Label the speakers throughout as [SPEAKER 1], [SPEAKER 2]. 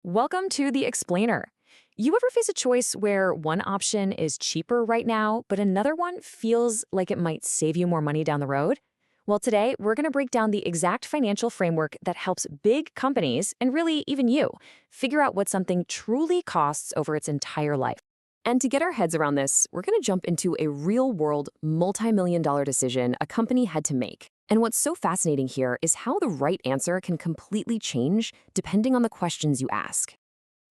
[SPEAKER 1] Welcome to The Explainer. You ever face a choice where one option is cheaper right now, but another one feels like it might save you more money down the road? Well, today we're going to break down the exact financial framework that helps big companies, and really even you, figure out what something truly costs over its entire life. And to get our heads around this, we're going to jump into a real-world, multi-million-dollar decision a company had to make. And what's so fascinating here is how the right answer can completely change depending on the questions you ask.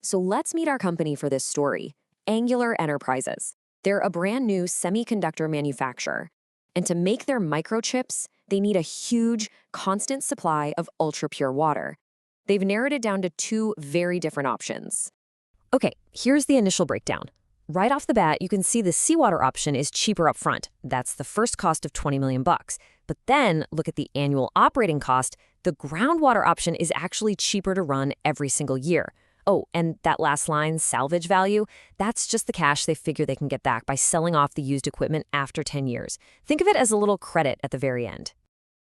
[SPEAKER 1] So let's meet our company for this story, Angular Enterprises. They're a brand new semiconductor manufacturer. And to make their microchips, they need a huge, constant supply of ultra-pure water. They've narrowed it down to two very different options. Okay, here's the initial breakdown. Right off the bat, you can see the seawater option is cheaper up front. That's the first cost of 20 million bucks. But then look at the annual operating cost. The groundwater option is actually cheaper to run every single year. Oh, and that last line, salvage value, that's just the cash they figure they can get back by selling off the used equipment after 10 years. Think of it as a little credit at the very end.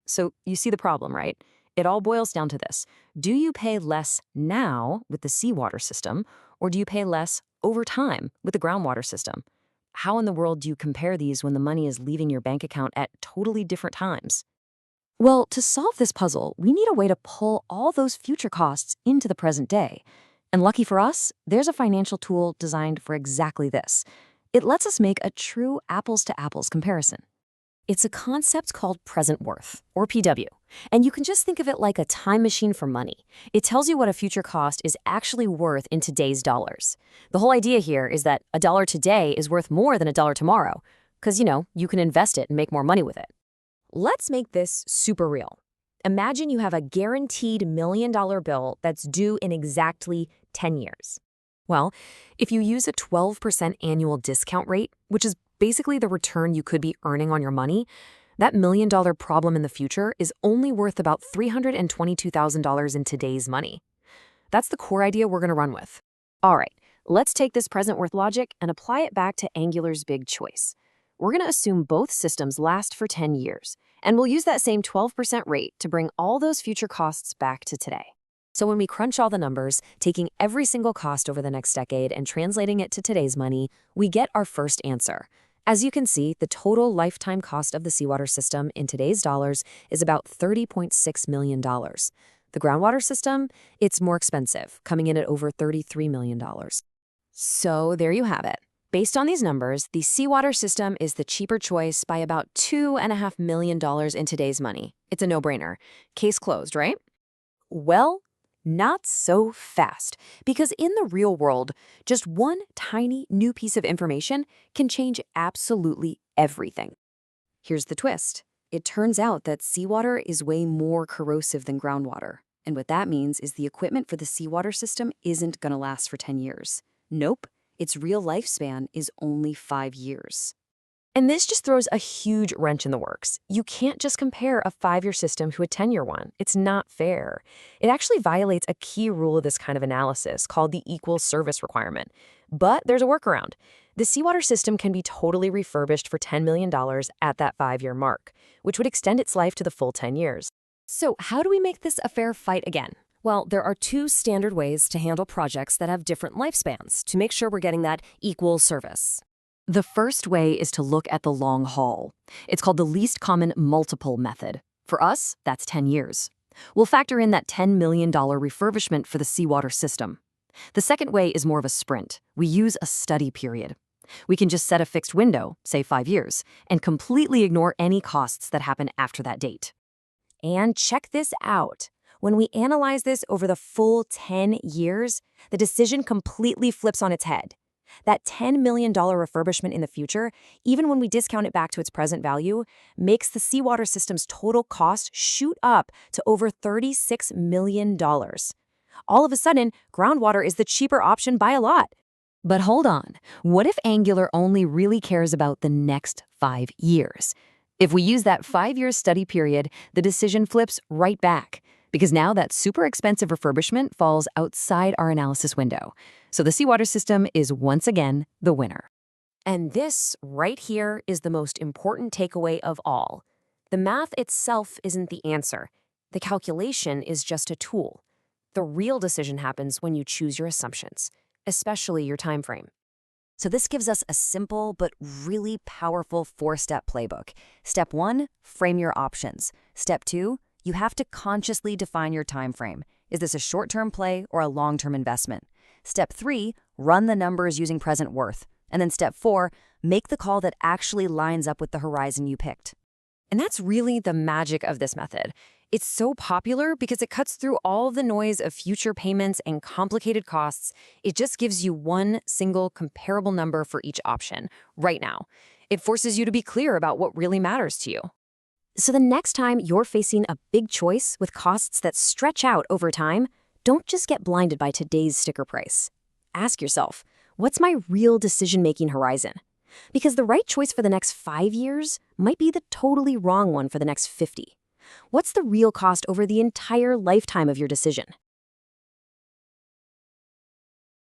[SPEAKER 1] So you see the problem, right? It all boils down to this. Do you pay less now with the seawater system, or do you pay less over time with the groundwater system? How in the world do you compare these when the money is leaving your bank account at totally different times? Well, to solve this puzzle, we need a way to pull all those future costs into the present day. And lucky for us, there's a financial tool designed for exactly this. It lets us make a true apples-to-apples comparison. It's a concept called present worth, or PW, and you can just think of it like a time machine for money. It tells you what a future cost is actually worth in today's dollars. The whole idea here is that a dollar today is worth more than a dollar tomorrow, because, you can invest it and make more money with it. Let's make this super real. Imagine you have a guaranteed $1 million bill that's due in exactly 10 years. Well, if you use a 12% annual discount rate, which is basically the return you could be earning on your money, that $1 million problem in the future is only worth about $322,000 in today's money. That's the core idea we're going to run with. All right, let's take this present worth logic and apply it back to Angular's big choice. We're going to assume both systems last for 10 years, and we'll use that same 12% rate to bring all those future costs back to today. So when we crunch all the numbers, taking every single cost over the next decade and translating it to today's money, we get our first answer. As you can see, the total lifetime cost of the seawater system in today's dollars is about $30.6 million. The groundwater system, it's more expensive, coming in at over $33 million. So there you have it. Based on these numbers, the seawater system is the cheaper choice by about $2.5 million in today's money. It's a no-brainer. Case closed, right? Well, not so fast, because in the real world, just one tiny new piece of information can change absolutely everything. Here's the twist. It turns out that seawater is way more corrosive than groundwater. And what that means is the equipment for the seawater system isn't going to last for 10 years. Nope, its real lifespan is only 5 years. And this just throws a huge wrench in the works. You can't just compare a 5-year system to a 10-year one. It's not fair. It actually violates a key rule of this kind of analysis called the equal service requirement. But there's a workaround. The seawater system can be totally refurbished for $10 million at that 5-year mark, which would extend its life to the full 10 years. So how do we make this a fair fight again? Well, there are two standard ways to handle projects that have different lifespans to make sure we're getting that equal service. The first way is to look at the long haul. It's called the least common multiple method. For us, that's 10 years. We'll factor in that $10 million refurbishment for the seawater system. The second way is more of a sprint. We use a study period. We can just set a fixed window, say 5 years, and completely ignore any costs that happen after that date. And check this out. When we analyze this over the full 10 years, the decision completely flips on its head. That $10 million refurbishment in the future, even when we discount it back to its present value, makes the seawater system's total cost shoot up to over $36 million. All of a sudden, groundwater is the cheaper option by a lot. But hold on, what if Angular only really cares about the next 5 years? If we use that 5-year study period, the decision flips right back, because now that super expensive refurbishment falls outside our analysis window. So the seawater system is once again the winner. And this right here is the most important takeaway of all. The math itself isn't the answer. The calculation is just a tool. The real decision happens when you choose your assumptions, especially your time frame.
[SPEAKER 2] So this gives us a simple but really powerful 4-step playbook. Step 1, frame your options. Step 2, you have to consciously define your time frame. Is this a short-term play or a long-term investment? Step 3, run the numbers using present worth. And then step 4, make the call that actually lines up with the horizon you picked.
[SPEAKER 1] And that's really the magic of this method. It's so popular because it cuts through all the noise of future payments and complicated costs. It just gives you one single comparable number for each option right now. It forces you to be clear about what really matters to you. So the next time you're facing a big choice with costs that stretch out over time, don't just get blinded by today's sticker price. Ask yourself, what's my real decision-making horizon? Because the right choice for the next 5 years might be the totally wrong one for the next 50. What's the real cost over the entire lifetime of your decision?